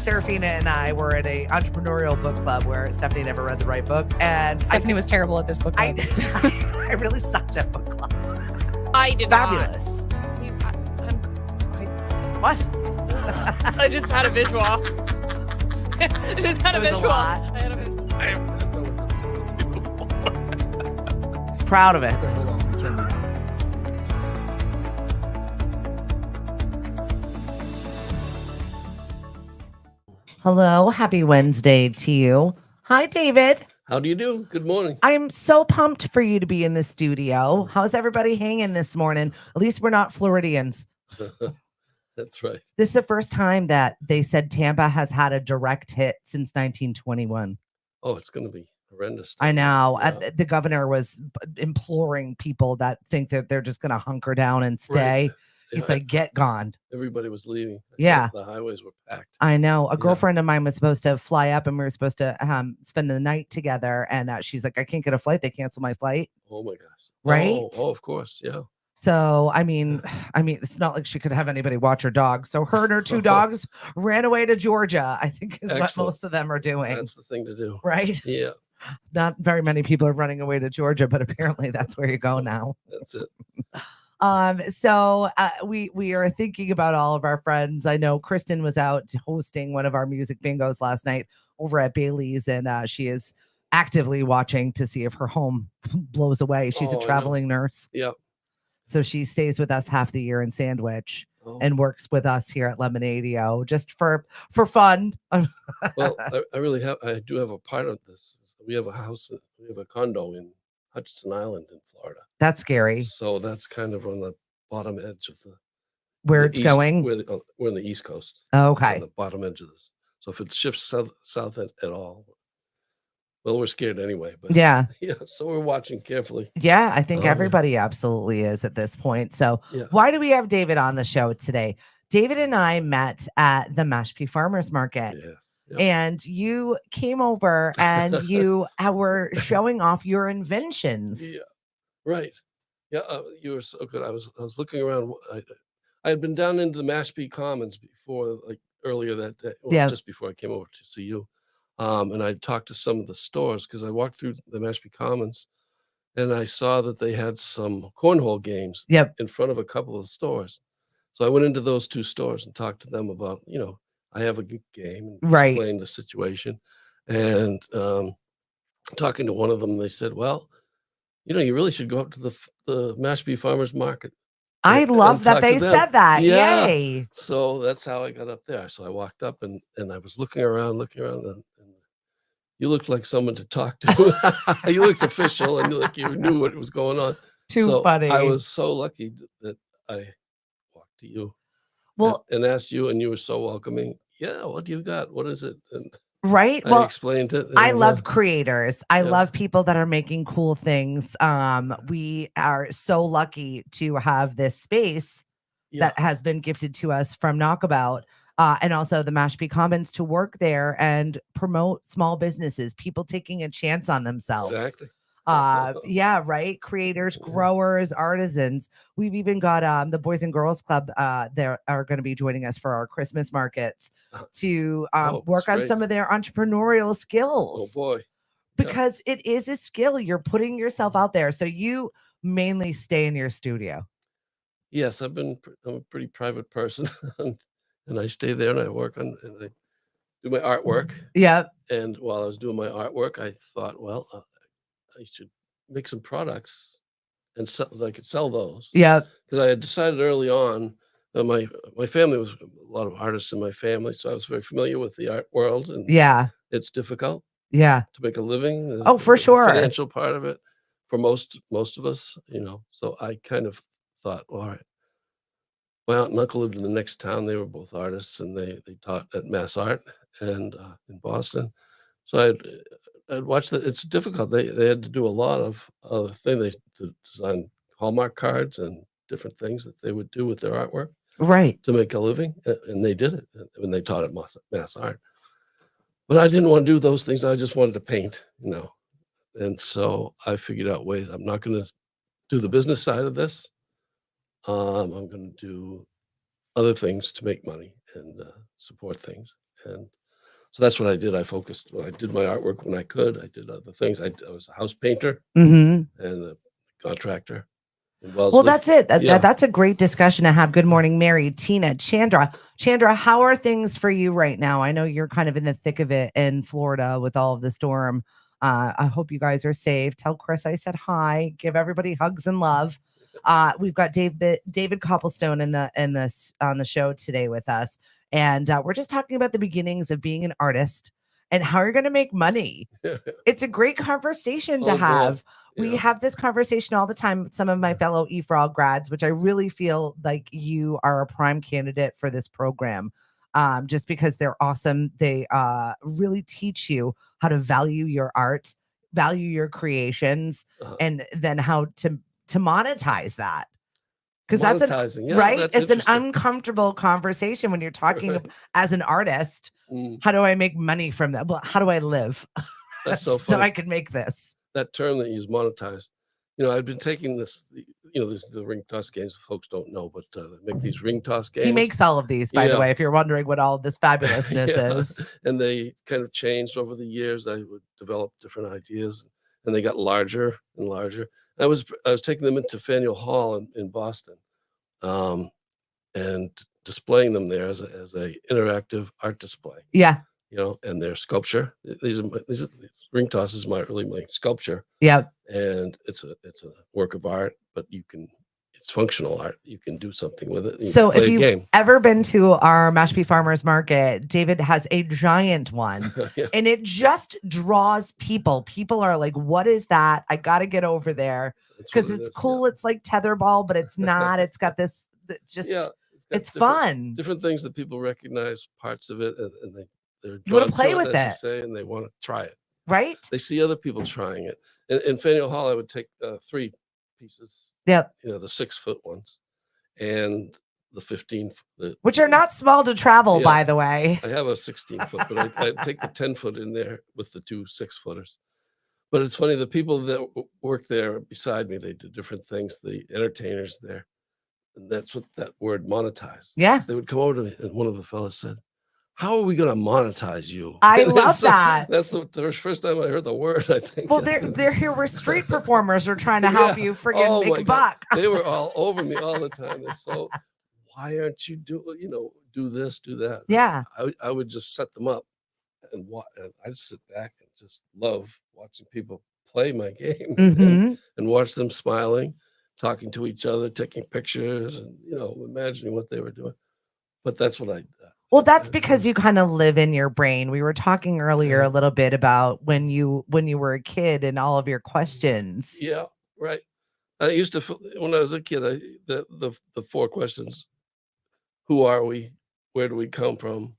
Serafina and I were at a entrepreneurial book club where Stephanie never read the right book, and Stephanie was terrible at this book club. I really sucked at book club. I did Fabulous. What? I just had a visual. I just had a visual. Proud of it. Hello, happy Wednesday to you. Hi, David. How do you do? Good morning. I'm so pumped for you to be in the studio. How's everybody hanging this morning? At least we're not Floridians. That's right. This is the first time that they said Tampa has had a direct hit since 1921. Oh, it's going to be horrendous. I know. Yeah. The governor was imploring people that think that they're just going to hunker down and stay. Right. He's like, get gone. Everybody was leaving. The highways were packed. I know. A girlfriend of mine was supposed to fly up and we were supposed to spend the night together. And she's like, I can't get a flight. They canceled my flight. Oh, my gosh. Right? Oh, of course. Yeah. So, I mean, it's not like she could have anybody watch her dog. So her and her two dogs ran away to Georgia, I think is what most of them are doing. That's the thing to do. Right? Yeah. Not very many people are running away to Georgia, but apparently that's where you go now. That's it. So we are thinking about all of our friends. I know Kristen was out hosting one of our music bingos last night over at Bailey's, and she is actively watching to see if her home blows away. She's a traveling nurse. Yeah. So she stays with us half the year in Sandwich and works with us here at Lemonadio just for fun. Well, I do have a part of this. We have a condo in Hutchinson Island in Florida. That's scary. So that's kind of on the bottom edge of where it's east, going. We're on the East Coast. Okay. On the bottom edge of this. So if it shifts south at all, well, we're scared anyway. But yeah. So we're watching carefully. Yeah, I think everybody absolutely is at this point. So why do we have David on the show today? David and I met at the Mashpee Farmers Market. Yes. Yep. And you came over and you were showing off your inventions. Yeah, right. Yeah, you were so good. I was looking around. I had been down into the Mashpee Commons before, like earlier that day, just before I came over to see you. And I talked to some of the stores because I walked through the Mashpee Commons and I saw that they had some cornhole games in front of a couple of stores. So I went into those two stores and talked to them about, I have a good game and explained the situation. And talking to one of them, they said, well, you really should go up to the Mashpee Farmers Market. I love that they said that. Yeah. Yay. So that's how I got up there. So I walked up and I was looking around and you looked like someone to talk to. You looked official and like you knew what was going on. Too funny. I was so lucky that I walked to you. Well, and asked you, and you were so welcoming. Yeah, what do you got? What is it? And right. I explained it. I love creators. I love people that are making cool things. We are so lucky to have this space that has been gifted to us from Knockabout. And also the Mashpee Commons to work there and promote small businesses, people taking a chance on themselves. Exactly. Creators, growers, artisans. We've even got the Boys and Girls Club that are going to be joining us for our Christmas markets to work on some of their entrepreneurial skills. Oh boy. Because it is a skill. You're putting yourself out there. So you mainly stay in your studio. Yes, I'm a pretty private person. And I stay there and I work on and I do my artwork. Yeah. And while I was doing my artwork, I thought, well, I should make some products and I could sell those. Yeah. Because I had decided early on that my family was a lot of artists in my family. So I was very familiar with the art world. And it's difficult. Yeah. To make a living. Oh, for sure. The financial part of it for most of us, So I kind of thought, well, all right. My aunt and uncle lived in the next town. They were both artists, and they taught at Mass Art and in Boston. So I'd watch that. It's difficult. They had to do a lot of things. They to design Hallmark cards and different things that they would do with their artwork, right, to make a living, and they did it when they taught at Mass Art. But I didn't want to do those things. I just wanted to paint, And so I figured out ways. I'm not going to do the business side of this. I'm going to do other things to make money and support things. And so that's what I did. I focused. I did my artwork when I could. I did other things. I was a house painter and a contractor. Well, that's it. That's a great discussion to have. Good morning, Mary, Tina, Chandra. Chandra, how are things for you right now? I know you're kind of in the thick of it in Florida with all of the storm. I hope you guys are safe. Tell Chris I said hi. Give everybody hugs and love. We've got David Copplestone on the show today with us, and we're just talking about the beginnings of being an artist and how you're going to make money. It's a great conversation to have. We have this conversation all the time with some of my fellow eFrog grads, which I really feel like you are a prime candidate for this program, just because they're awesome. They really teach you how to value your art, value your creations, and then how to monetize that. Because that's right. It's an uncomfortable conversation when you're talking as an artist. How do I make money from that? Well, how do I live? That's so funny. So I can make this. That term that you use, monetize. I've been taking this, the ring toss games. Folks don't know, but make these ring toss games. He makes all of these, by the way, if you're wondering what all of this fabulousness is. And they kind of changed over the years. I would develop different ideas, and they got larger and larger. I was taking them into Faneuil Hall in Boston, and displaying them there as a interactive art display. Yeah. And their sculpture. These ring tosses my sculpture. Yeah. And it's a work of art, but it's functional art. You can do something with it. So if you've ever been to our Mashpee Farmers Market, David has a giant one and it just draws people. People are like, what is that? I got to get over there because it's cool. It's like tetherball, but it's not. It's got this, it's fun. Different things that people recognize parts of it, and they're you want to play with it, and they want to try it. Right? They see other people trying it. In Faneuil Hall, I would take 3 pieces. Yep. The 6-foot ones, and the 15, which are not small to travel, by the way. I have a 16-foot, but I take the 10-foot in there with the 2 6-footers. But it's funny, the people that work there beside me, they did different things. The entertainers there, and that's what that word monetize. Yeah. They would come over to me, and one of the fellas said, how are we going to monetize you? I love that. That's the first time I heard the word, I think. Well, they're here where street performers are trying to help you friggin' make a buck. They were all over me all the time. They're so, why aren't you do this, do that? Yeah. I would just set them up and I'd sit back and just love watching people play my game and watch them smiling, talking to each other, taking pictures, and imagining what they were doing. But that's what I. Well, that's because you kind of live in your brain. We were talking earlier a little bit about when you were a kid and all of your questions. Yeah, right. I used to, when I was a kid, the 4 questions: who are we? Where do we come from?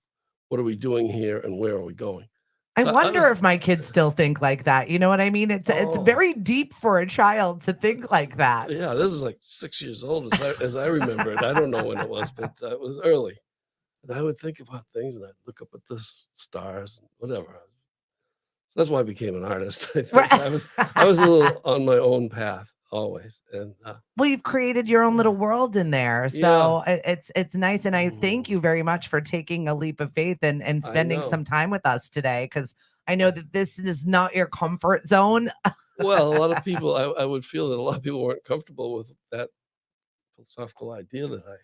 What are we doing here? And where are we going? I wonder if my kids still think like that. You know what I mean? It's very deep for a child to think like that. Yeah, this is like 6 years old as I remember it. I don't know when it was, but it was early. And I would think about things, and I'd look up at the stars and whatever. So that's why I became an artist. I think I was a little on my own path always. And well, you've created your own little world in there, so it's nice. And I thank you very much for taking a leap of faith and spending some time with us today, because I know that this is not your comfort zone. Well, a lot of people, I would feel that a lot of people weren't comfortable with that philosophical idea that I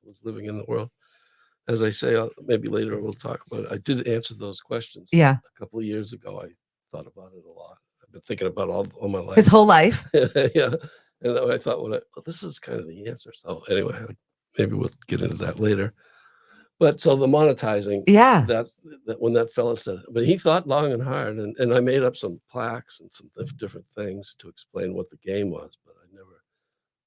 was living in the world. As I say, maybe later we'll talk about it. I did answer those questions. Yeah. A couple of years ago, I thought about it a lot. I've been thinking about it all my life. His whole life. Yeah. And I thought, well, this is kind of the answer. So anyway, maybe we'll get into that later. But so the monetizing, that when that fella said it, but he thought long and hard, and I made up some plaques and some different things to explain what the game was, but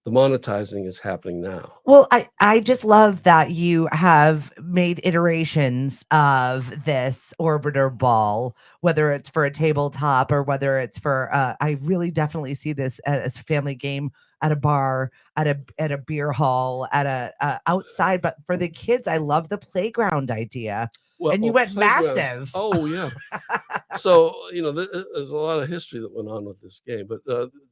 the monetizing is happening now. Well, I just love that you have made iterations of this orbiter ball, whether it's for a tabletop or whether it's for, I really definitely see this as a family game at a bar, at a beer hall, at a outside. But for the kids, I love the playground idea. Well, and you went massive. Oh, yeah. So, there's a lot of history that went on with this game, but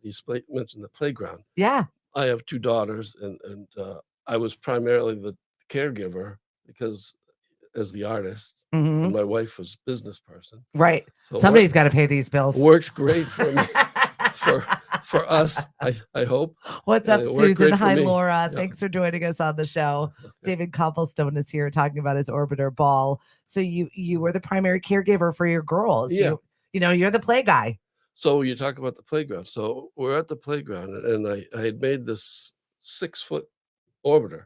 you mentioned the playground. Yeah. I have 2 daughters, and I was primarily the caregiver because as the artist, Mhm. and my wife was business person. Right. So Somebody's got to pay these bills. Worked great for me, for us. I hope. What's up, It worked Susan? great for Hi, me. Laura. Yeah. Thanks for joining us on the show. Okay. David Copplestone is here talking about his orbiter ball. So you were the primary caregiver for your girls. Yeah. You're the play guy. So you talk about the playground. So we're at the playground, and I had made this 6-foot orbiter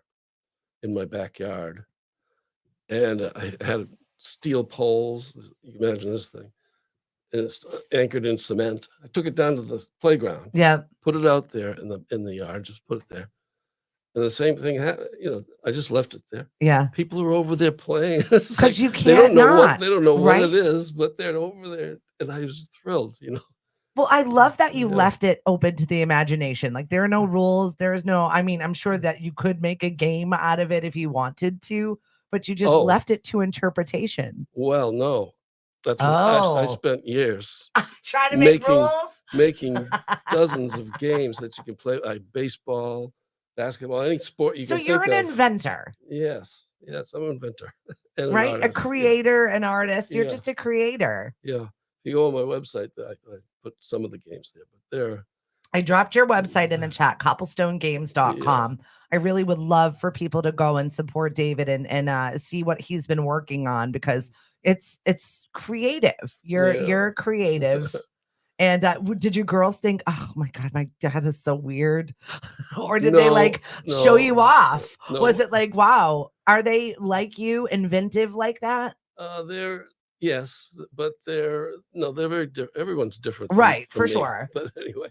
in my backyard, and I had steel poles. You can imagine this thing, and it's anchored in cement. I took it down to the playground. Yeah. Put it out there in the yard. Just put it there, and the same thing happened. I just left it there. Yeah. People are over there playing. Because you can't. They don't know right? what it is, but they're over there, and I was thrilled. Well, I love that you Yeah. left it open to the imagination. Like there are no rules. I'm sure that you could make a game out of it if you wanted to, but you just left it to interpretation. Well, no. That's what I Oh. spent years Trying to make rules. making dozens of games that you can play, like baseball, basketball, any sport you So can you're think an of. Inventor, Yes, I'm an inventor and an right? A artist. creator, an artist. You're Yeah. just a creator. Yeah. If you go on my website, I put some of the games there, but they're I dropped your website in the chat, copplestonegames.com. I really would love for people to go and support David and see what he's been working on, because it's creative. You're creative. And did your girls think, oh my God, my dad is so weird? Or did they show you off? No. Was it like, wow, are they like you, inventive like that? Yes, but they're very different. Everyone's different. Right, from for me. sure. But anyway,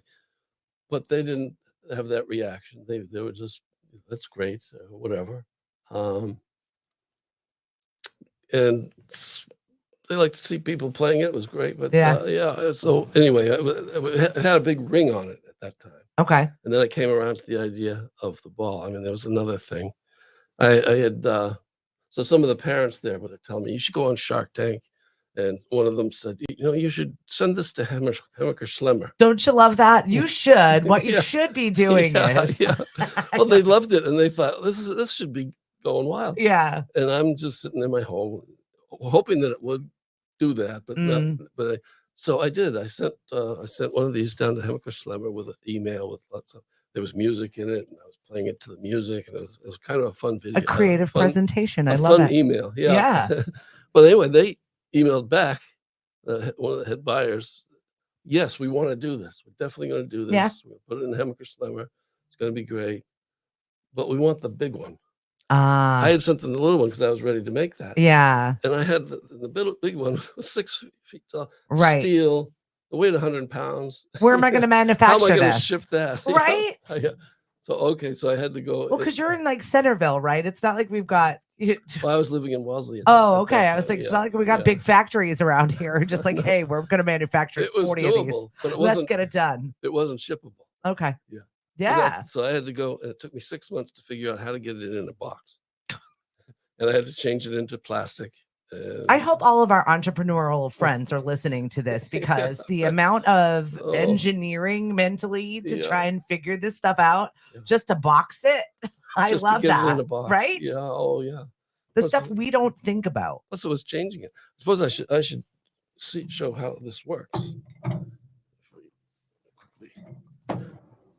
but they didn't have that reaction. They were just, that's great, whatever. And they like to see people playing it. It was great, but so anyway, it had a big ring on it at that time. Okay. And then I came around to the idea of the ball. I mean, there was another thing. I had so some of the parents there were telling me, you should go on Shark Tank. And one of them said, you should send this to Hammaker Schlemmer. Don't you love that? You should. What you should be doing is. Yeah. Well, they loved it, and they thought, this should be going wild. Yeah. And I'm just sitting in my home, hoping that it would do that, but not. But so I did. I sent one of these down to Hammaker Schlemmer with an email with lots of. There was music in it, and I was playing it to the music, and it was kind of a fun video. A creative presentation. I love fun that. Email. Yeah. But anyway, they emailed back, one of the head buyers. Yes, we want to do this. We're definitely going to do this. Yeah. We'll put it in Hammaker Schlemmer. It's going to be great, but we want the big one. I had something the little one because I was ready to make that. Yeah. And I had the big one was 6 feet tall. Right. Steel. It weighed 100 pounds. Where am I going to manufacture How am I going to this? ship that? Right. So I had to go. Well, because you're in Centerville, right? It's not like we've got. Well, I was living in Wellesley. Okay. I was like, it's not like we got big factories around here. Just like, hey, we're going to manufacture 40 of these. But Let's get it done. It wasn't shippable. Okay. Yeah. Yeah. So I had to go, and it took me 6 months to figure out how to get it in a box. And I had to change it into plastic. I hope all of our entrepreneurial friends are listening to this, because the amount of engineering mentally to try and figure this stuff out, just to box it. I love that. It in a box. Right? Yeah. Oh, yeah. The stuff we don't think about. Plus, it was changing it. I suppose I should show how this works.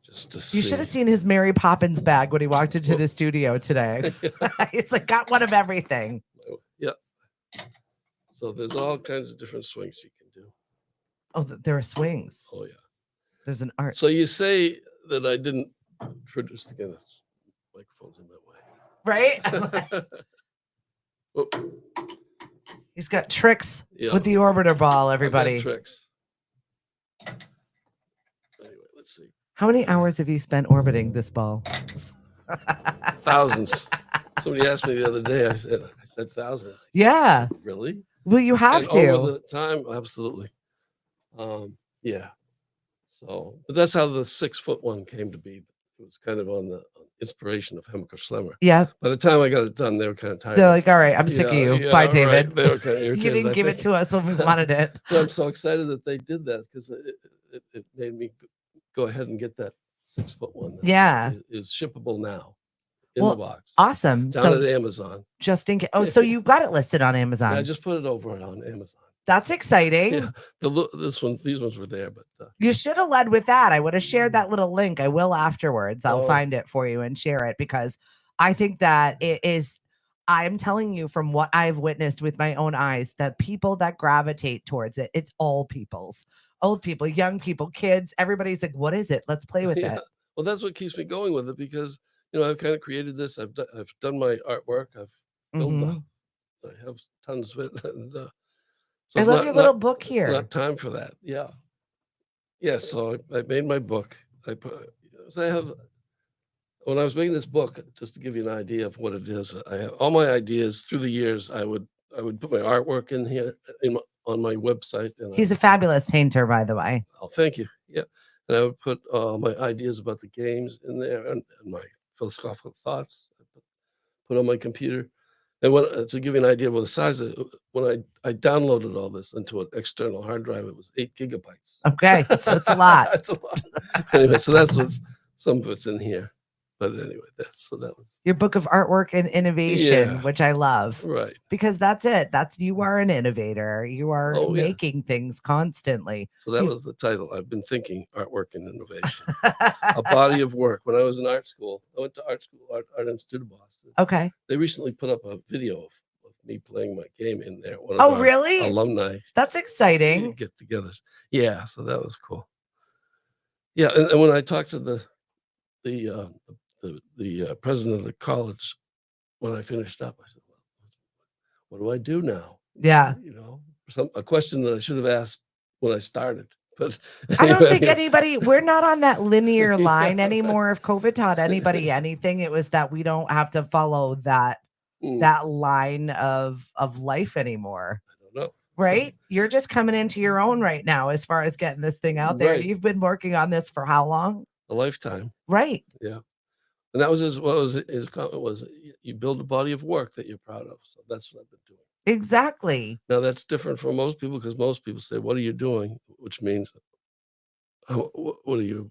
Just to see. You should have seen his Mary Poppins bag when he walked into the studio today. It's like got one of everything. Yeah. So there's all kinds of different swings you can do. Oh, there are swings. Oh, yeah. There's an art. So you say that I didn't produce again. This microphone's in my way. Right? He's got tricks with the orbiter ball, everybody. Tricks. Anyway, let's see. How many hours have you spent orbiting this ball? Thousands. Somebody asked me the other day. I said thousands. Yeah. Said, really? Well, you have to. Over the time, absolutely. Yeah. So, but that's how the 6-foot one came to be. It was kind of on the inspiration of Hammaker Schlemmer. Yeah. By the time I got it done, they were kind of tired. They're like, all right, I'm sick of you. Yeah, bye, David. Right. They were kind of irritated. You didn't give it to us when we wanted it. But I'm so excited that they did that, because it made me go ahead and get that 6-foot one. Yeah. Is shippable now. in the box. Awesome. Down at Amazon. Just in case. Oh, so you got it listed on Amazon. Yeah, I just put it over on Amazon. That's exciting. Yeah, these ones were there, but you should have led with that. I would have shared that little link. I will afterwards. I'll find it for you and share it, because I think that it is. I'm telling you from what I've witnessed with my own eyes, that people that gravitate towards it, it's all people's, old people, young people, kids. Everybody's like, "What is it? Let's play with it." Well, that's what keeps me going with it, because I've kind of created this. I've done my artwork. I've filled I have tons of it, and so I love your little book here. Not time for that. Yeah. Yeah. So I made my book. I have, when I was making this book, just to give you an idea of what it is, I have all my ideas through the years. I would put my artwork in here on my website. And he's a fabulous painter, by the way. Oh, thank you. Yeah. And I would put my ideas about the games in there, and my philosophical thoughts. I put on my computer. And to give you an idea of the size of it, when I downloaded all this into an external hard drive, it was 8 gigabytes. Okay, so it's a lot. It's a lot. Anyway, so that's what's some of it's in here. But anyway, that was your book of artwork and innovation, which I love. Right. Because that's it. You are an innovator. You are making things constantly. So that was the title. I've been thinking, artwork and innovation. A body of work. When I was in art school, I went to Art Institute of Boston. Okay. They recently put up a video of me playing my game in there. One of really? Alumni. That's exciting. Get-togethers. Yeah, so that was cool. Yeah, and when I talked to the president of the college, when I finished up, I said, "Well, what do I do now?" Yeah, a question that I should have asked when I started. But anyway, I don't think anybody. We're not on that linear line anymore. If COVID taught anybody anything, it was that we don't have to follow that line of life anymore. I don't know. Right? So, you're just coming into your own right now as far as getting this thing out there. Right. You've been working on this for how long? A lifetime. Right. Yeah. And that was his comment was, you build a body of work that you're proud of. So that's what I've been doing. Exactly. Now that's different from most people, because most people say, "What are you doing?" Which means, what are you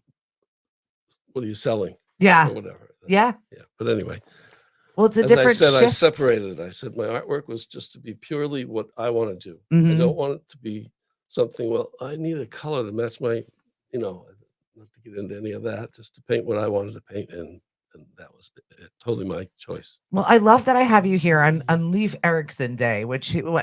selling? Yeah. Or whatever. Yeah. Yeah. But anyway. Well, it's a different I said, shift. I separated it. I said my artwork was just to be purely what I want to do. I don't want it to be something, well, I need a color to match my, not to get into any of that, just to paint what I wanted to paint, and that was totally my choice. Well, I love that I have you here on Leif Erikson Day,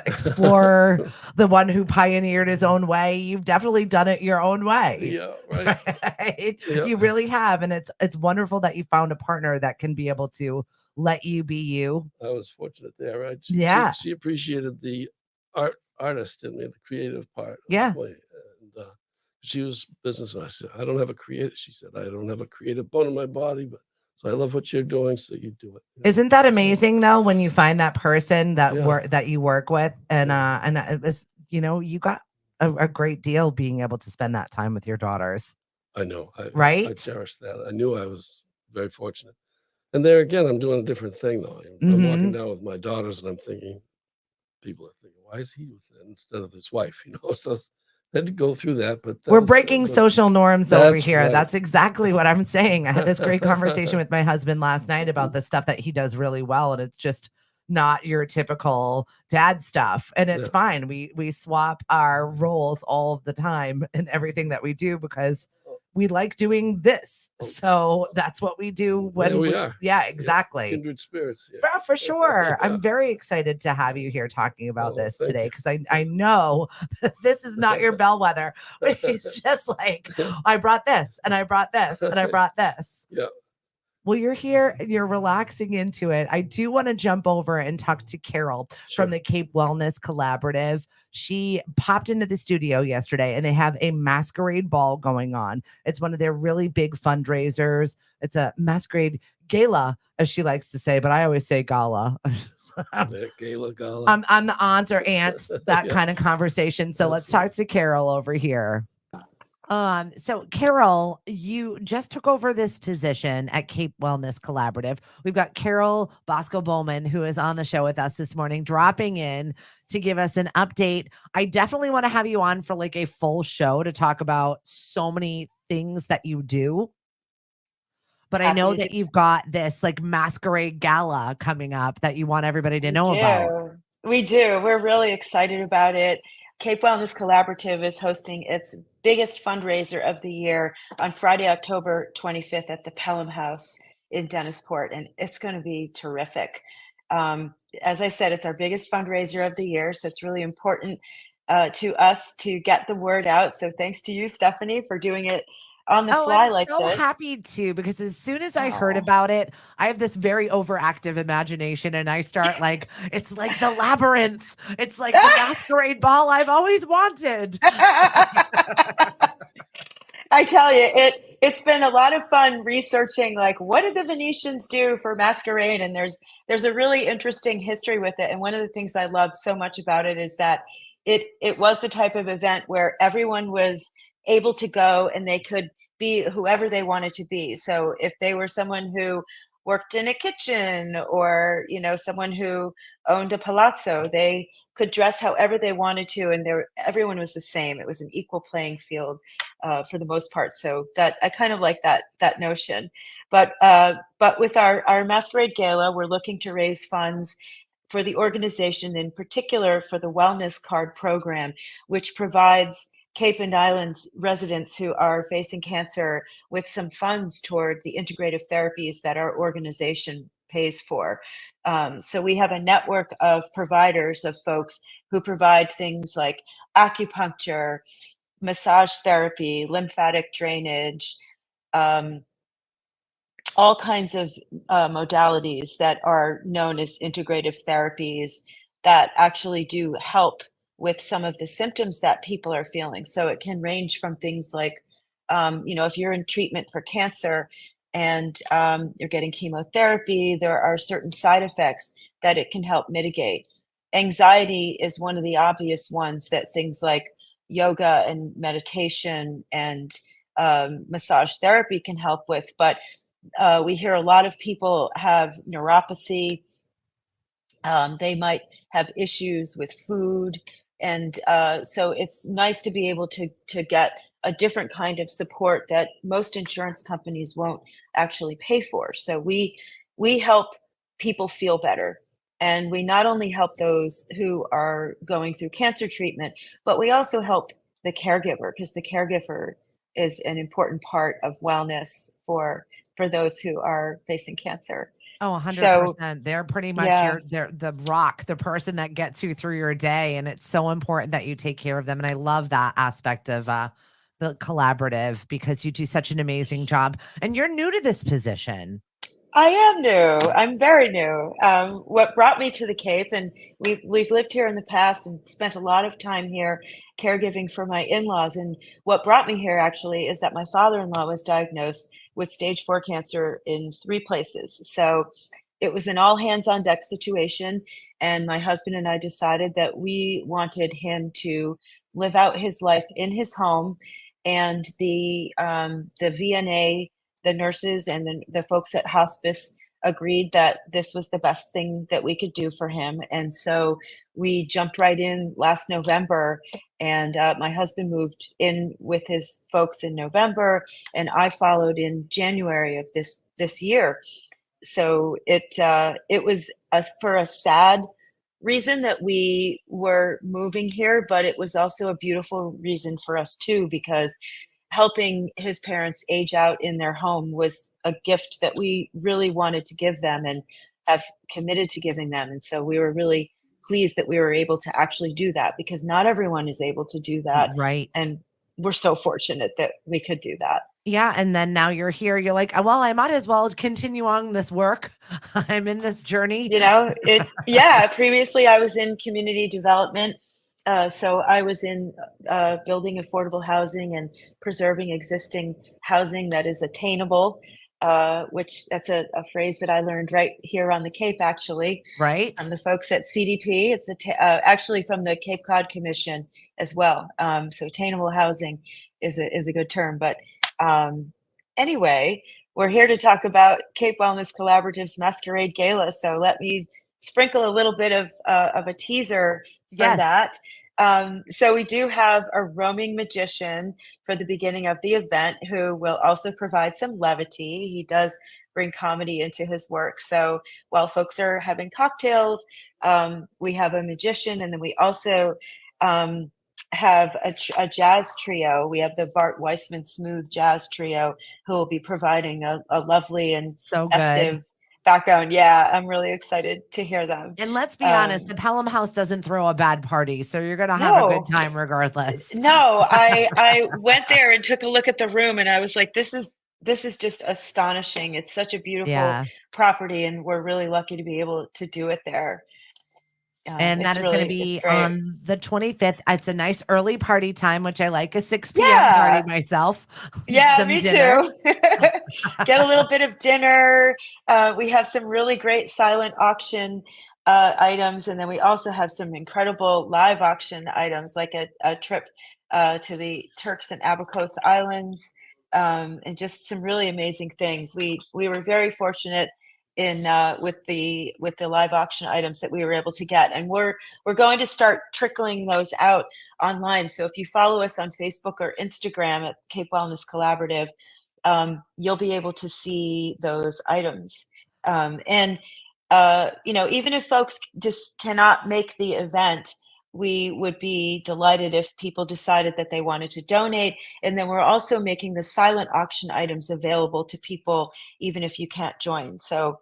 explorer, the one who pioneered his own way. You've definitely done it your own way. Yeah, right. Right? Yeah. You really have, and it's wonderful that you found a partner that can be able to let you be you. I was fortunate there, right? She appreciated the artist in me, the creative part. Yeah. And she was businessman. I said, I don't have a creative. She said, I don't have a creative bone in my body, but so I love what you're doing, so you do it. Isn't that amazing though, when you find that person that you work with, and it was, you got a great deal being able to spend that time with your daughters. I know. Right? I cherish that. I knew I was very fortunate. And there again, I'm doing a different thing though. I'm walking down with my daughters, and I'm thinking, people are thinking, why is he with it instead of his wife? So I had to go through that, but we're breaking social norms over here. Right. That's exactly what I'm saying. I had this great conversation with my husband last night about the stuff that he does really well, and it's just not your typical dad stuff. And it's fine. We swap our roles all the time in everything that we do, because we like doing this. So that's what we do when we are. Yeah, exactly. Kindred spirits. Yeah. For sure. I'm very excited to have you here talking about this today, because I know this is not your bellwether. It's just like, I brought this and I brought this and I brought this. Yeah. Well, you're here and you're relaxing into it. I do want to jump over and talk to Carol from the Cape Wellness Collaborative. She popped into the studio yesterday, and they have a masquerade ball going on. It's one of their really big fundraisers. It's a masquerade gala, as she likes to say, but I always say gala. Gala. I'm the aunt or aunt, that kind of conversation. So let's talk to Carol over here. So Carol, you just took over this position at Cape Wellness Collaborative. We've got Carol Bosco Baumann, who is on the show with us this morning, dropping in to give us an update. I definitely want to have you on for like a full show to talk about so many things that you do. But I know that you've got this like Masquerade Gala coming up that you want everybody to know about. We do. We're really excited about it. Cape Wellness Collaborative is hosting its biggest fundraiser of the year on Friday, October 25th at the Pelham House in Dennisport, and it's going to be terrific. As I said, it's our biggest fundraiser of the year, so it's really important to us to get the word out. So thanks to you, Stephanie, for doing it on the fly like this. I'm so happy to, because as soon as I heard about it, I have this very overactive imagination and I start like, it's like the labyrinth. It's like the masquerade ball I've always wanted. I tell you, it's been a lot of fun researching, like, what did the Venetians do for masquerade? And there's a really interesting history with it. And one of the things I love so much about it is that it was the type of event where everyone was able to go and they could be whoever they wanted to be. So if they were someone who worked in a kitchen, or someone who owned a palazzo, they could dress however they wanted to, and everyone was the same. It was an equal playing field for the most part. So that I kind of like that notion. But with our Masquerade Gala, we're looking to raise funds for the organization, in particular for the Wellness Card program, which provides Cape and Islands residents who are facing cancer with some funds toward the integrative therapies that our organization pays for. So we have a network of providers, of folks who provide things like acupuncture, massage therapy, lymphatic drainage, all kinds of modalities that are known as integrative therapies that actually do help with some of the symptoms that people are feeling. So it can range from things like, if you're in treatment for cancer and you're getting chemotherapy, there are certain side effects that it can help mitigate. Anxiety is one of the obvious ones that things like yoga and meditation and massage therapy can help with. But we hear a lot of people have neuropathy. They might have issues with food. And so it's nice to be able to get a different kind of support that most insurance companies won't actually pay for. So we help people feel better. And we not only help those who are going through cancer treatment, but we also help the caregiver, because the caregiver is an important part of wellness for those who are facing cancer. Oh, 100%. They're pretty much they're the rock, the person that gets you through your day. And it's so important that you take care of them. And I love that aspect of the collaborative, because you do such an amazing job. And you're new to this position. I am new. I'm very new. What brought me to the Cape, and we've lived here in the past and spent a lot of time here caregiving for my in-laws. And what brought me here actually is that my father-in-law was diagnosed with stage 4 cancer in 3 places. So it was an all hands on deck situation. And my husband and I decided that we wanted him to live out his life in his home. And the VNA, the nurses and the folks at hospice agreed that this was the best thing that we could do for him. And so we jumped right in last November, and my husband moved in with his folks in November, and I followed in January of this year. So it was for a sad reason that we were moving here, but it was also a beautiful reason for us too, because helping his parents age out in their home was a gift that we really wanted to give them and have committed to giving them. And so we were really pleased that we were able to actually do that, because not everyone is able to do that. Right. And we're so fortunate that we could do that. Yeah. And then now you're here. You're like, well, I might as well continue on this work. I'm in this journey. Previously I was in community development. So I was in building affordable housing and preserving existing housing that is attainable, which that's a phrase that I learned right here on the Cape, actually. Right. From the folks at CDP. It's actually from the Cape Cod Commission as well. So attainable housing is a good term. But anyway, we're here to talk about Cape Wellness Collaborative's Masquerade Gala. So let me sprinkle a little bit of a teaser for that. So we do have a roaming magician for the beginning of the event who will also provide some levity. He does bring comedy into his work. So while folks are having cocktails, we have a magician, and then we also have a jazz trio. We have the Bart Weissman Smooth Jazz Trio who will be providing a lovely and So festive good. background. Yeah, I'm really excited to hear them. And let's be honest, the Pelham House doesn't throw a bad party, so you're gonna have a good No, time regardless. no, I went there and took a look at the room, and I was like, this is just astonishing. It's such a beautiful Yeah. property, and we're really lucky to be able to do it there. And that is going to It's be great. on the 25th. It's a nice early party time, which I like, a 6 p.m. party Yeah. myself. Yeah, Some me dinner. too. Get a little bit of dinner. We have some really great silent auction items, and then we also have some incredible live auction items, like a trip to the Turks and Abacos Islands, and just some really amazing things. We were very fortunate in with the live auction items that we were able to get, and we're going to start trickling those out online. So if you follow us on Facebook or Instagram at Cape Wellness Collaborative, you'll be able to see those items. And even if folks just cannot make the event, we would be delighted if people decided that they wanted to donate. And then we're also making the silent auction items available to people, even if you can't join. So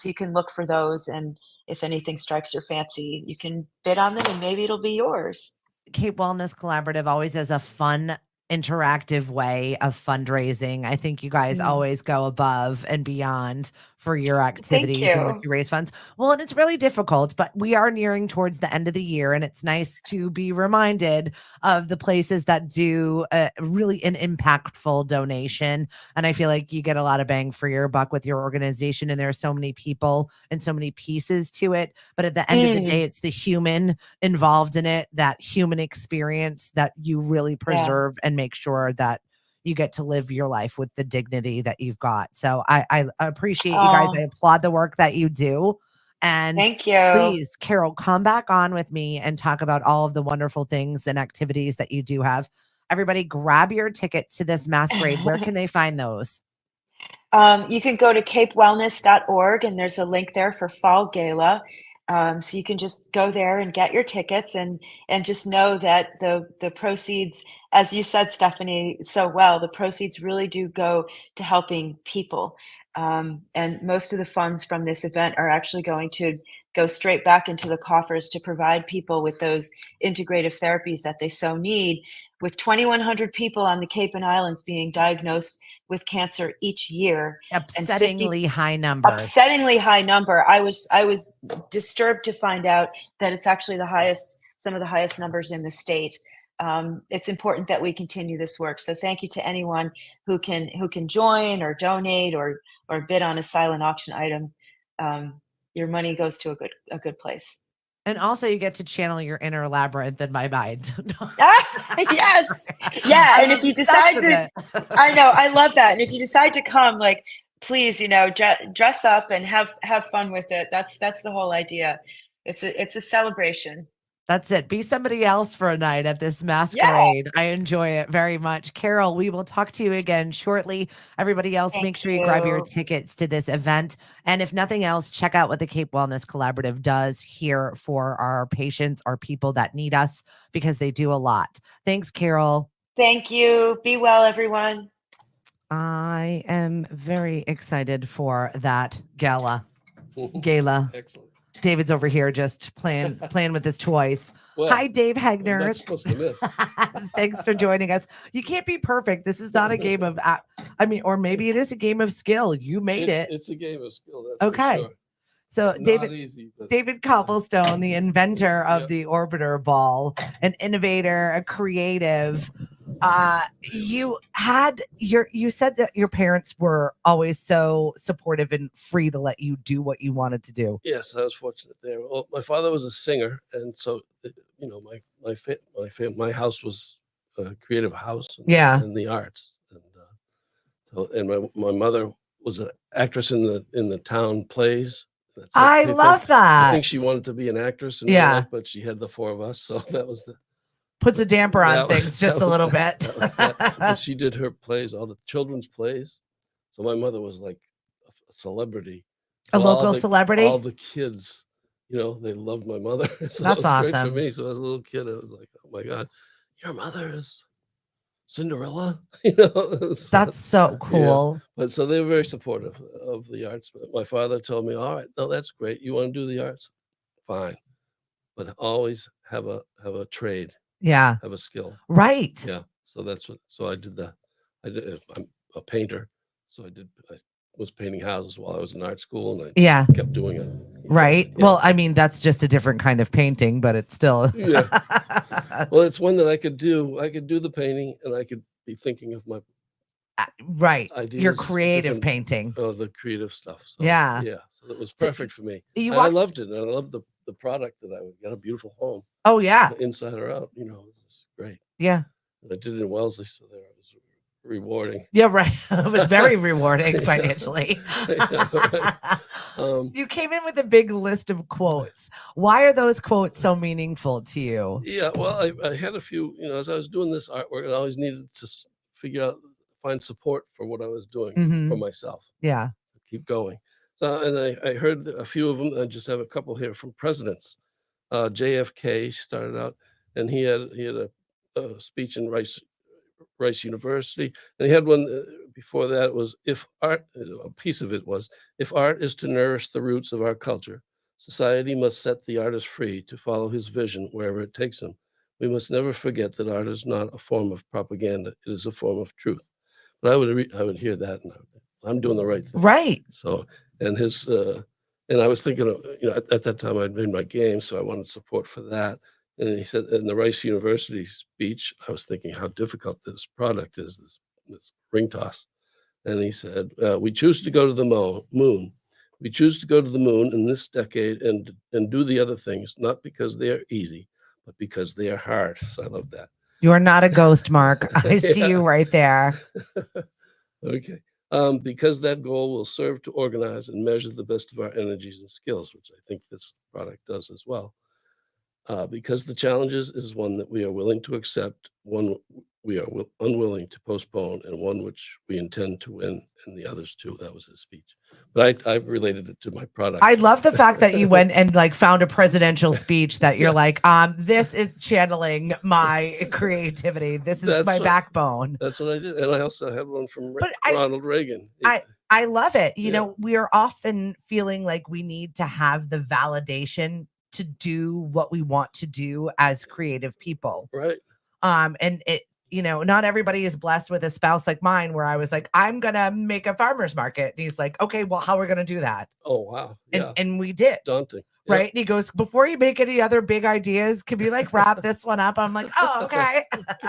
you can look for those, and if anything strikes your fancy, you can bid on them, and maybe it'll be yours. Cape Wellness Collaborative always has a fun, interactive way of fundraising. I think you guys Mm. always go above and beyond for your Thank activities in which you. you raise funds. Well, and it's really difficult, but we are nearing towards the end of the year, and it's nice to be reminded of the places that do really an impactful donation. And I feel like you get a lot of bang for your buck with your organization, and there are so many people and so many pieces to it. But at the end of the day, Mm. it's the human involved in it, that human experience that you really Yeah. preserve and make sure that you get to live your life with the dignity that you've got. So I appreciate you guys. I Oh, applaud the work that you do. And thank you. please, Carol, come back on with me and talk about all of the wonderful things and activities that you do have. Everybody, grab your tickets to this masquerade. Where can they find those? You can go to capewellness.org, and there's a link there for Fall Gala. So you can just go there and get your tickets, and just know that the proceeds, as you said, Stephanie, so well, the proceeds really do go to helping people. And most of the funds from this event are actually going to go straight back into the coffers to provide people with those integrative therapies that they so need. With 2,100 people on the Cape and Islands being diagnosed with cancer each year, and 50 Upsettingly high numbers. upsettingly high number. I was disturbed to find out that it's actually some of the highest numbers in the state. It's important that we continue this work. So thank you to anyone who can join or donate or bid on a silent auction item. Your money goes to a good place. And also, you get to channel your inner labyrinth in my mind. Yes. Yeah. I'm And if you obsessed decide with to, it. I know, I love that. And if you decide to come, like, please, dress up and have fun with it. That's the whole idea. It's a celebration. That's it. Be somebody else for a night at this Yeah. masquerade. I enjoy it very much. Carol, we will talk to you again shortly. Everybody else, Thank make sure you grab your you. tickets to this event. And if nothing else, check out what the Cape Wellness Collaborative does here for our patients, our people that need us, because they do a lot. Thanks, Carol. Thank you. Be well, everyone. I am very excited for that gala. Excellent. David's over here just playing with his toys. Well, Hi, Dave I'm Hegner. not supposed to miss. Thanks for joining us. You can't be perfect. This is not a game of, or maybe it is a game of skill. You made it. It's a game of skill. That's Okay. for sure. So It's David, not easy, but David Copplestone, the inventor of Yep. the orbiter ball, an innovator, a creative. You said that your parents were always so supportive and free to let you do what you wanted to do. yes, I was fortunate there. Well, my father was a singer, and so my house was a creative house. Yeah. In the arts, and my mother was an actress in the town plays, I love that. I think she wanted to be an actress in real life, but she had the 4 of us, so that was the puts a damper on things just a little bit. That was that. But she did her plays, all the children's plays. So my mother was like a celebrity. A local celebrity? All the kids, they loved my mother. So that's awesome. Great for me. So as a little kid, I was like, oh my God, your mother is Cinderella. That's so cool. Yeah. But so they were very supportive of the arts. But my father told me, all right, no, that's great. You want to do the arts? Fine. But always have a trade. Yeah. Have a skill. Right. Yeah. So I did that. I'm a painter. So I was painting houses while I was in art school, and I kept doing it. Right. Yeah. Well, I mean, that's just a different kind of painting, but it's still. Yeah. Well, it's one that I could do. I could do the painting, and I could be thinking of my ideas, your creative painting. Oh, the creative stuff. So, yeah. Yeah. So it was perfect for me. I loved it. And I loved the product that I would get, a beautiful home. Oh, yeah. Inside or out, it was great. Yeah. And I did it in Wellesley, so there it was rewarding. Yeah, right. It was very rewarding financially. Yeah, right. You came in with a big list of quotes. Why are those quotes so meaningful to you? Yeah, well, I had a few, as I was doing this artwork, I always needed to find support for what I was doing for myself. Yeah. Keep going. So, and I heard a few of them. I just have a couple here from presidents. JFK started out, and he had a speech in Rice University, and he had one before that. Was if art, a piece of it was, if art is to nourish the roots of our culture, society must set the artist free to follow his vision wherever it takes him. We must never forget that art is not a form of propaganda; it is a form of truth. But I would hear that, and I'm doing the right thing. Right. So, and and I was thinking of, at that time I'd made my game, so I wanted support for that. And he said, in the Rice University speech, I was thinking how difficult this product is, this ring toss. And he said, we choose to go to the moon. We choose to go to the moon in this decade and do the other things, not because they are easy, but because they are hard. So I love that. You are not a ghost, Mark. I see you right there. Okay. Because that goal will serve to organize and measure the best of our energies and skills, which I think this product does as well. Because the challenges is one that we are willing to accept, one we are unwilling to postpone, and one which we intend to win, and the others too. That was his speech. But I related it to my product. I love the fact that you went and found a presidential speech that you're this is channeling my creativity. This is my backbone. That's what I did. And I also had one from Ronald Reagan. I love it. You know, we are often feeling like we need to have the validation to do what we want to do as creative people. Right. And it, not everybody is blessed with a spouse like mine, where I was like, I'm going to make a farmer's market. And he's like, okay, well, how are we going to do that? Oh, wow. Yeah. And we did. Daunting. Right. Yep. And he goes, before you make any other big ideas, can we wrap this one up? I'm like, oh, okay.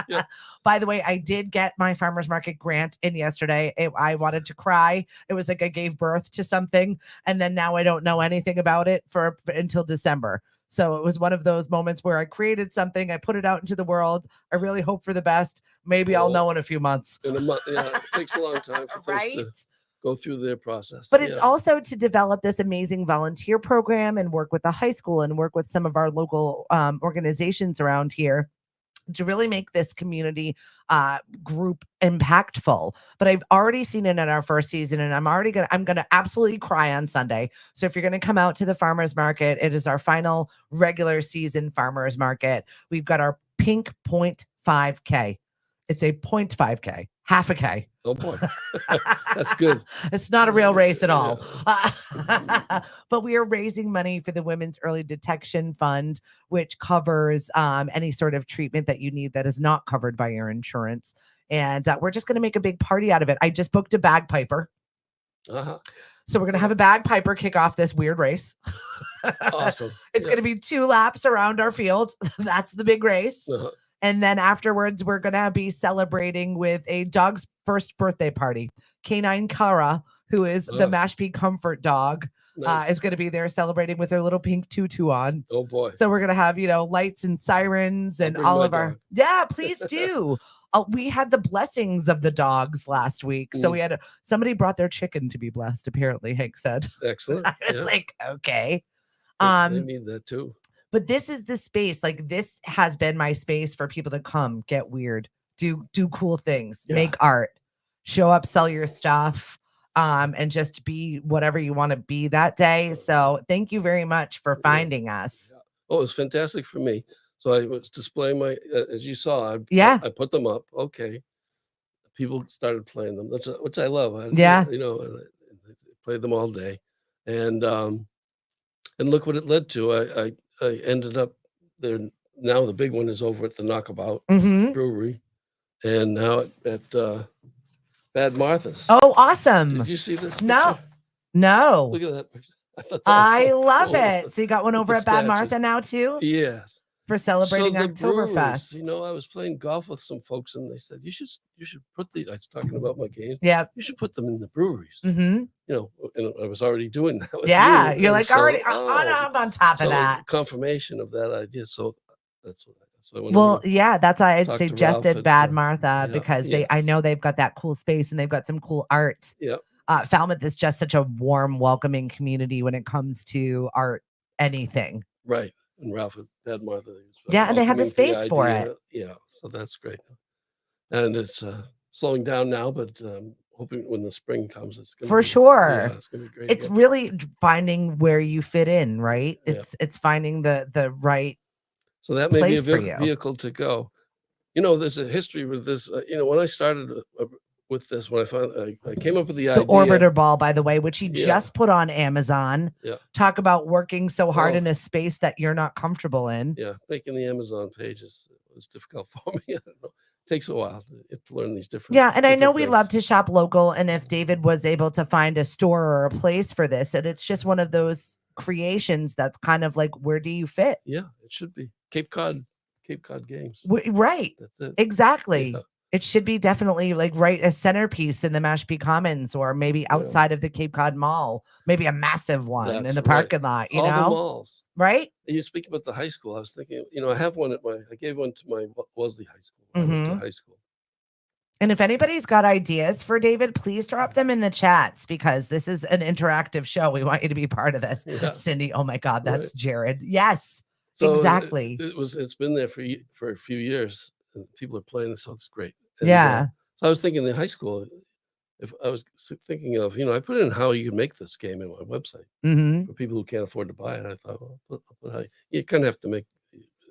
Yeah. By the way, I did get my farmer's market grant in yesterday. I wanted to cry. It was like I gave birth to something. And then now I don't know anything about it until December. So it was one of those moments where I created something, I put it out into the world. I really hope for the best. Maybe I'll know in a few months. In a month, yeah, it takes a long time for things to go through their process. But it's also to develop this amazing volunteer program and work with the high school and work with some of our local organizations around here to really make this community group impactful. But I've already seen it in our first season, and I'm going to absolutely cry on Sunday. So if you're going to come out to the farmers market, it is our final regular season farmers market. We've got our pink 0.5K. It's a 0.5K, half a K. Oh boy, that's good. It's not a real race at all. But we are raising money for the Women's Early Detection Fund, which covers any sort of treatment that you need that is not covered by your insurance. And we're just going to make a big party out of it. I just booked a bagpiper. So we're going to have a bagpiper kick off this weird race. Awesome. It's going to be 2 laps around our field. That's the big race. And then afterwards, we're going to be celebrating with a dog's first birthday party. Canine Kara, who is the Mashpee comfort dog. is going to be there celebrating with her little pink tutu on. Oh boy. So we're going to have, lights and sirens and all of our, please do. We had the blessings of the dogs last week. So we had somebody brought their chicken to be blessed. Apparently, Hank said. Excellent. I was like, okay. They need that too. But this is the space. Like, this has been my space for people to come, get weird, do cool things, make art, show up, sell your stuff, and just be whatever you want to be that day. So thank you very much for finding us. Yeah. Oh, it was fantastic for me. So I was displaying my, as you saw, I put them up. Okay. People started playing them, which I love. I played them all day. And look what it led to. I ended up there. Now the big one is over at the Knockabout Brewery, and now at Bad Martha's. Oh, awesome! Did you see this picture? No. Look at that picture. I thought I love it. So you got one over at Bad Martha now too? Yes. For celebrating Oktoberfest. I was playing golf with some folks, and they said you should put these. I was talking about my games. Yeah. You should put them in the breweries. Mm-hmm. And I was already doing that. With you're like already. I'm on top of that. It was a confirmation of that idea. So that's what I wanted. Well, that's why I suggested Bad Martha, because I know they've got that cool space and they've got some cool art. Yeah. Falmouth is just such a warm, welcoming community when it comes to art, anything. Right. And Ralph at Bad Martha. And they had the space for it. Yeah. So that's great. And it's slowing down now, but hoping when the spring comes, it's going to be sure. Yeah, it's going to be great. It's really finding where you fit in, right? It's finding the right. So that may be a vehicle to go. There's a history with this. When I started with this, when I came up with the idea. The Orbiter Ball, by the way, which he just put on Amazon. Yeah. Talk about working so hard in a space that you're not comfortable in. Yeah. Making the Amazon pages was difficult for me. I don't know. It takes a while to learn these different. Yeah. And I know we love to shop local. And if David was able to find a store or a place for this, and it's just one of those creations that's kind of like, where do you fit? Yeah, it should be Cape Cod Games. Right. That's it. Exactly. Yeah. It should be definitely like a centerpiece in the Mashpee Commons, or maybe outside of the Cape Cod Mall, maybe a massive one in the parking lot, All the malls. Right? You speak about the high school. I was thinking, I have one I gave one to my Wellesley High School. I went to high school. And if anybody's got ideas for David, please drop them in the chats, because this is an interactive show. We want you to be part of this. Yeah. Cindy, oh my God, that's Jared. Yes, so exactly. It's been there for a few years, and people are playing it, so it's great. And, so I was thinking in high school, if I was thinking of, I put in how you could make this game in my website for people who can't afford to buy it. I thought, well, I'll put how you kind of have to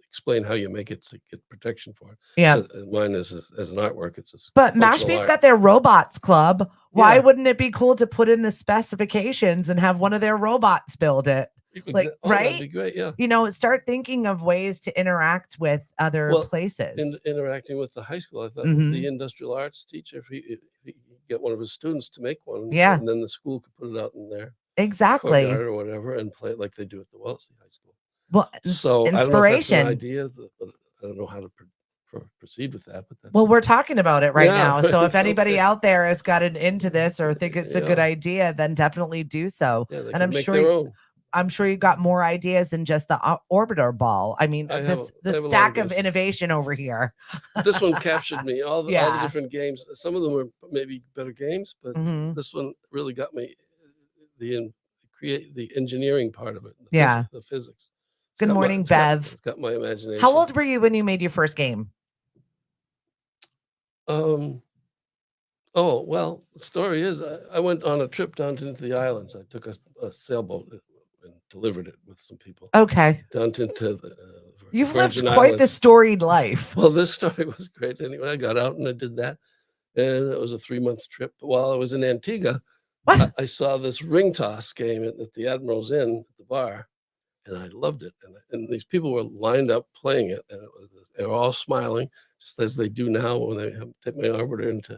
explain how you make it to get protection for it. Yeah. So mine is as an artwork. But Mashpee's got their robots club. Why wouldn't it be cool to put in the specifications and have one of their robots build it? Right? That'd be great. Yeah. Start thinking of ways to interact with other places. Interacting with the high school, I thought the industrial arts teacher, if he get one of his students to make one, and then the school could put it out in there. Exactly. Or whatever, and play it like they do at the Wellesley High School. Well, so inspiration. I don't know if that's an idea, but I don't know how to proceed with that. But we're talking about it right now. So if anybody out there has gotten into this or think it's a good idea, then definitely do so. Yeah, and I'm sure you got more ideas than just the Orbiter Ball. I mean, the stack of innovation over here. This one captured me. All the different games. Some of them were maybe better games, but this one really got me. The engineering part of it. The physics. Good morning, Bev. It's got my imagination. How old were you when you made your first game? Oh, well, the story is I went on a trip down to the islands. I took a sailboat and delivered it with some people. Okay. Down into the You've lived quite the storied life. Well, this story was great. Anyway, I got out and I did that. And it was a 3-month trip. But while I was in Antigua, I saw this ring toss game at the Admiral's Inn at the bar. And I loved it. And these people were lined up playing it. And they were all smiling, just as they do now when they take my orbiter into.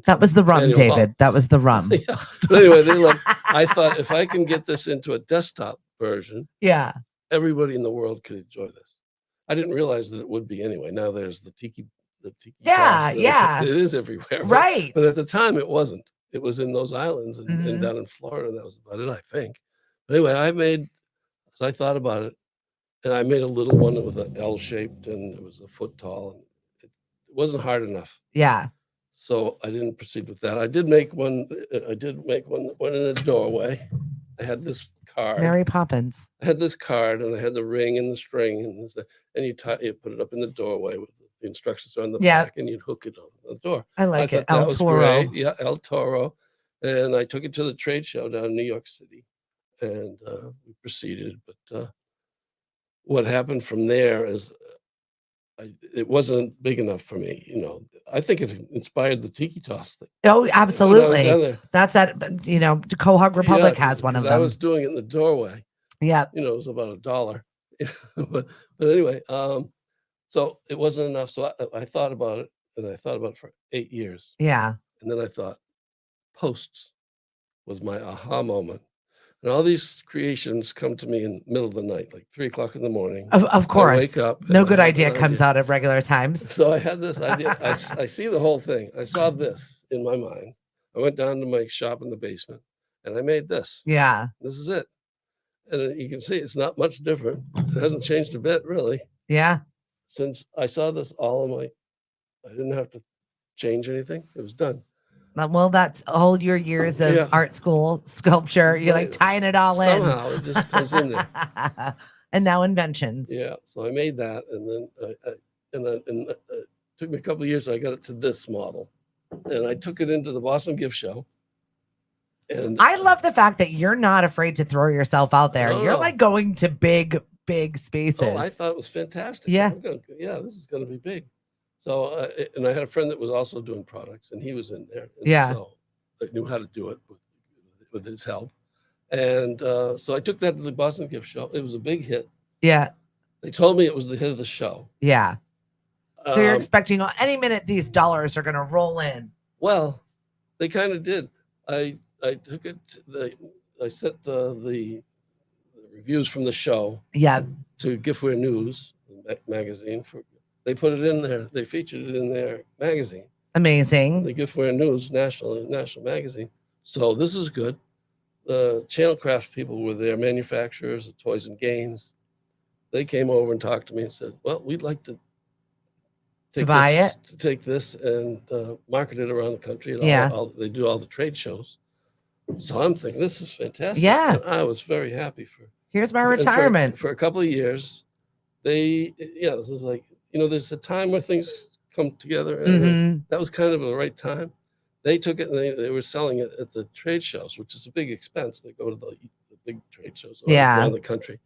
That was the rum, David. Hall. That was the rum. Yeah. But anyway, I thought if I can get this into a desktop version, everybody in the world could enjoy this. I didn't realize that it would be anyway. Now there's the tiki. Yeah. It is everywhere. Right. But at the time it wasn't. It was in those islands and down in Florida. And that was about it, I think. Anyway, so I thought about it, and I made a little one with an L shaped, and it was a foot tall, and it wasn't hard enough. Yeah. So I didn't proceed with that. I did make one. I did make one in a doorway. I had this card. Mary Poppins. I had this card, and I had the ring and the string, and you put it up in the doorway with the instructions on the back, and you'd hook it on the door. I like it. El Toro. Yeah, El Toro. And I took it to the trade show down in New York City, and we proceeded. But what happened from there is it wasn't big enough for me. You know, I think it inspired the Tiki Toss thing. Oh, absolutely. That's at, Quahog Republic has one of them. I was doing it in the doorway. Yeah. It was about $1. but anyway, so it wasn't enough. So I thought about it, and I thought about it for 8 years. Yeah. And then I thought, posts was my aha moment. And all these creations come to me in the middle of the night, like 3 o'clock in the morning. Of course. I wake up. No good idea comes out of regular times. So I had this idea. I see the whole thing. I saw this in my mind. I went down to my shop in the basement, and I made this. Yeah. This is it. And you can see it's not much different. It hasn't changed a bit, really. Yeah. Since I saw this I didn't have to change anything. It was done. Well, that's all your years of art school sculpture. You're like tying it all in. Somehow it just comes in there. And now inventions. Yeah. So I made that, and then it took me a couple of years. I got it to this model, and I took it into the Boston gift show. And I love the fact that you're not afraid to throw yourself out there. You're like going to big spaces. Oh, I thought it was fantastic. Yeah. This is going to be big. So, and I had a friend that was also doing products, and he was in there. And yeah. So I knew how to do it with his help. And so I took that to the Boston gift show. It was a big hit. Yeah. They told me it was the hit of the show. Yeah. So you're expecting any minute these dollars are going to roll in. Well, they kind of did. I took it. I sent the reviews from the show. Yeah. To Giftware News magazine. They put it in there. They featured it in their magazine. Amazing. The Giftware News national magazine. So this is good. The Channel Crafts people were there, manufacturers of toys and games. They came over and talked to me and said, "Well, we'd like to take this and market it around the country." They do all the trade shows. So I'm thinking, this is fantastic. Yeah. And I was very happy here's my retirement. For a couple of years, this was like, there's a time where things come together, and that was kind of the right time. They took it, and they were selling it at the trade shows, which is a big expense. They go to the big trade shows around the country.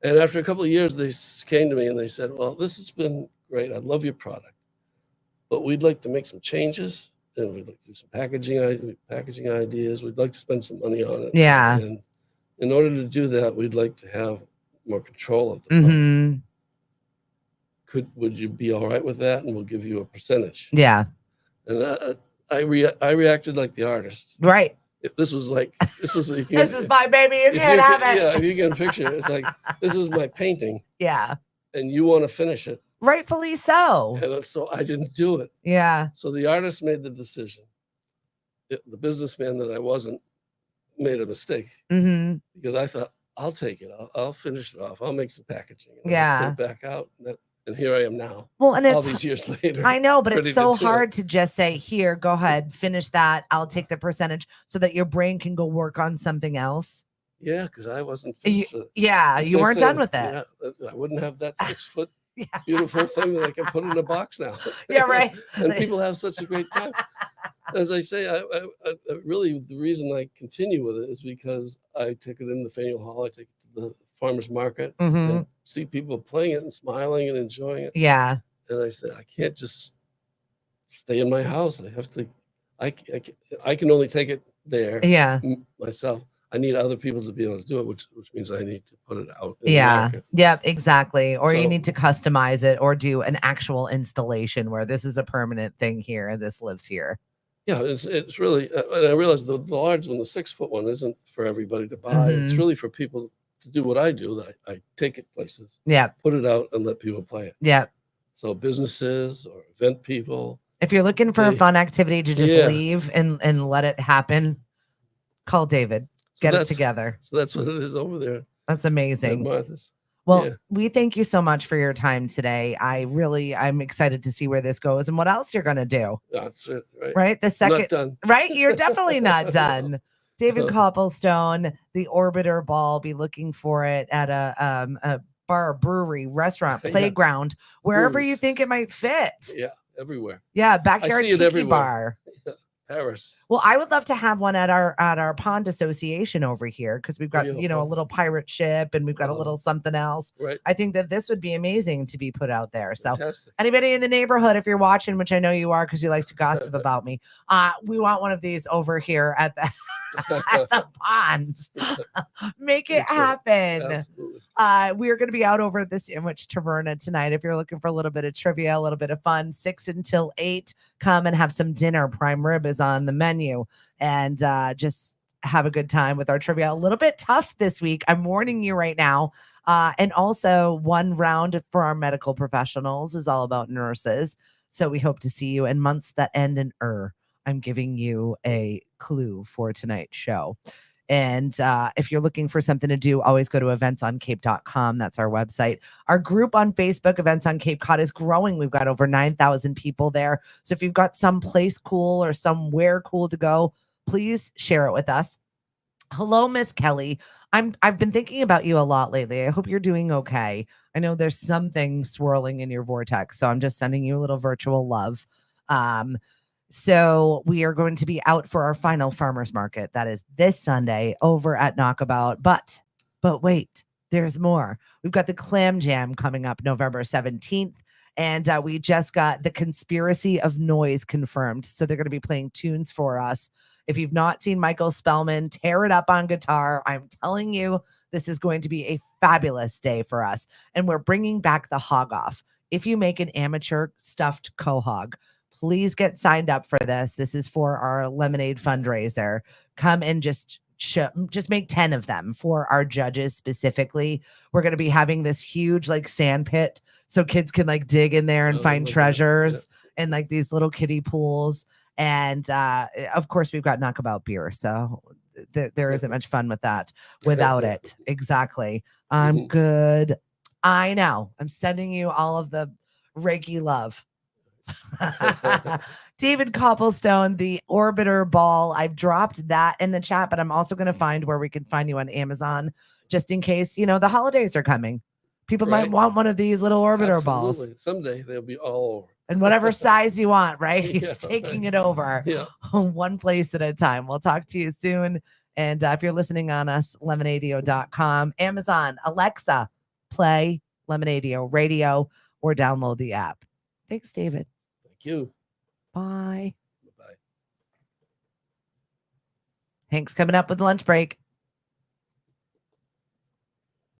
And after a couple of years, they came to me and they said, "Well, this has been great. I love your product, but we'd like to make some changes, and we'd like to do some packaging ideas. We'd like to spend some money on it. Yeah. And in order to do that, we'd like to have more control of the product. Would you be all right with that? And we'll give you a percentage." Yeah. And I reacted like the artist. Right. This is my baby. You can't have it. Yeah, if you get a picture, it's like, this is my painting. Yeah. And you want to finish it. Rightfully so. And so I didn't do it. Yeah. So the artist made the decision. The businessman that I wasn't made a mistake. Because I thought, I'll take it. I'll finish it off. I'll make some packaging. And I'll put it back out. And here I am now. Well, and all these years later. I know, but it's so hard to just say, here, go ahead, finish that. I'll take the percentage so that your brain can go work on something else. Yeah, because I wasn't finished. You weren't done with it. Yeah, I wouldn't have that 6 foot beautiful thing that I can put in a box now. Yeah, right. And people have such a great time. As I say, I really, the reason I continue with it is because I take it in the Faneuil Hall. I take it to the farmers market and see people playing it and smiling and enjoying it. Yeah. And I said, I can't just stay in my house. I have to, I can only take it there myself. I need other people to be able to do it, which means I need to put it out. In the market. Yeah, exactly. Or you need to customize it or do an actual installation where this is a permanent thing here and this lives here. Yeah, it's really, and I realize the large one, the 6 foot one, isn't for everybody to buy. It's really for people to do what I do. I take it places, put it out, and let people play it. Yeah. So businesses or event people. If you're looking for a fun activity to just leave and let it happen, call David. get it together. So that's what it is over there. That's amazing. Martha's. Well, we thank you so much for your time today. I'm excited to see where this goes and what else you're going to do. That's it. Right. Right. The second, not done. Right. You're definitely not done. David Copplestone, the Orbiter Ball. Be looking for it at a bar, brewery, restaurant, playground, wherever Breweries. you think it might fit. Yeah. Everywhere. Yeah. Backyard I see it tiki everywhere. bar. Paris. Well, I would love to have one at our pond association over here because we've got a little pirate ship and we've got a little something else. Right. I think that this would be amazing to be put out there. So Fantastic. anybody in the neighborhood, if you're watching, which I know you are because you like to gossip about me, we want one of these over here at the at the pond. Make it happen. Absolutely. We are going to be out over at the Sandwich Taverna tonight. If you're looking for a little bit of trivia, a little bit of fun, 6 until 8, come and have some dinner. Prime rib is on the menu, and just have a good time with our trivia. A little bit tough this week. I'm warning you right now. And also 1 round for our medical professionals is all about nurses. So we hope to see you in months that end in I'm giving you a clue for tonight's show. And if you're looking for something to do, always go to eventsoncape.com. That's our website. Our group on Facebook, Events on Cape Cod, is growing. We've got over 9,000 people there. So if you've got some place cool or somewhere cool to go, please share it with us. Hello, Miss Kelly. I've been thinking about you a lot lately. I hope you're doing okay. I know there's something swirling in your vortex, so I'm just sending you a little virtual love. So we are going to be out for our final farmers market. That is this Sunday over at Knockabout. But wait, there's more. We've got the Clam Jam coming up November 17th. And we just got the Conspiracy of Noise confirmed. So they're going to be playing tunes for us. If you've not seen Michael Spellman tear it up on guitar, I'm telling you, this is going to be a fabulous day for us. And we're bringing back the hog off. If you make an amateur stuffed quahog, please get signed up for this. This is for our lemonade fundraiser. Come and just make 10 of them for our judges specifically. We're going to be having this huge sand pit so kids can dig in there and find treasures and these little kiddie pools. And of course, we've got Knockabout beer. So there isn't much fun with that without it. Exactly. I'm good. I know. I'm sending you all of the Reiki love. David Copplestone, the Orbiter Ball. I've dropped that in the chat, but I'm also going to find where we can find you on Amazon just in case, the holidays are coming. People might want one of these little Orbiter balls. Someday they'll be all over. And whatever size you want, right? He's taking it over one place at a time. We'll talk to you soon. And if you're listening on us, lemonadio.com, Amazon, Alexa, play Lemonadio Radio or download the app. Thanks, David. Thank you. Bye. Bye. Hank's coming up with the lunch break.